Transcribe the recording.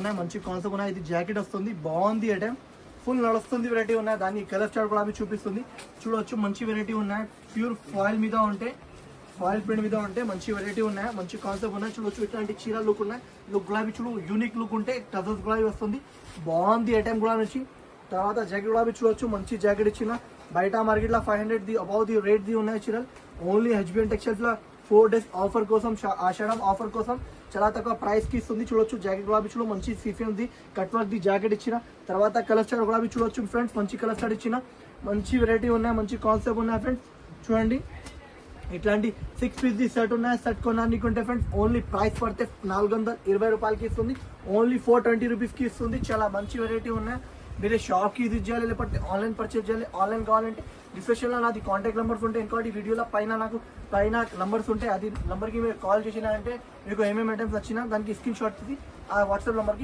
ఉన్నాయి మంచి కాన్సెప్ట్ ఉన్నాయి. ఇది జాకెట్ వస్తుంది, బాగుంది ఐటమ్, ఫుల్ నడుస్తుంది వెరైటీ ఉన్నాయి. దాని కలర్ చార్ట్ కూడా చూపిస్తుంది చూడవచ్చు. మంచి వెరైటీ ఉన్నాయి, ప్యూర్ ఫాయిల్ మీద ఉంటే, ఫాయిల్ ప్రింట్ మీద ఉంటే మంచి వెరైటీ ఉన్నాయి, మంచి కాన్సెప్ట్ ఉన్నాయి. చూడవచ్చు ఇట్లాంటి చీర లుక్ ఉన్నాయి. గులాబీ చూడు, యూనిక్ లుక్ ఉంటే టజల్స్ గులాబీ వస్తుంది, బాగుంది ఐటమ్ కూడా నుంచి. తర్వాత జాకెట్ గులాబీ చూడవచ్చు, మంచి జాకెట్ ఇచ్చిన. బయట మార్కెట్ లో 500 the above the rate the ఉన్నాయి చీరలు. ఓన్లీ హెచ్బిఎన్ టెక్స్టైల్స్ లో 4 days ఆఫర్ కోసం, ఆషాఢం ఆఫర్ కోసం చాలా తక్కువ ప్రైస్ కి ఇస్తుంది. చూడొచ్చు జాకెట్ గులాబీ చూడు, మంచి సిఫియన్ ది కట్ వర్క్ ది జాకెట్ ఇచ్చిన. తర్వాత కలర్ స్టార్ గులాబీ చూడొచ్చు ఫ్రెండ్స్, మంచి కలర్ స్టార్ ఇచ్చిన, మంచి వెరైటీ ఉన్నాయి, మంచి కాన్సెప్ట్ ఉన్నాయి ఫ్రెండ్స్. చూడండి ఇట్లాంటి 6 piece ది సెట్ ఉన్నాయి. సెట్ కొనాలనుకుంటే ఫ్రెండ్స్ ఓన్లీ ప్రైస్ పడితే 420 రూపాయలకి ఇస్తుంది, ఓన్లీ 420 రూపీస్ కి ఇస్తుంది. చాలా మంచి వెరైటీ ఉన్నాయి. మీరే షాప్ కి విజిట్ చేయాలి, లేకపోతే ఆన్లైన్ పర్చేజ్ చేయాలి. ఆన్లైన్ కావాలంటే డిస్క్రిప్షన్ లో నాది కాంటాక్ట్ నెంబర్స్ ఉంటాయి, ఇంకోటి వీడియోలో పైన నంబర్స్ ఉంటాయి. అది నంబర్ కి మీరు కాల్ చేసినా అంటే మీకు ఏమేమి ఐటమ్స్ వచ్చినా దానికి స్క్రీన్ షాట్ తీసి ఆ వాట్సాప్ నెంబర్ కి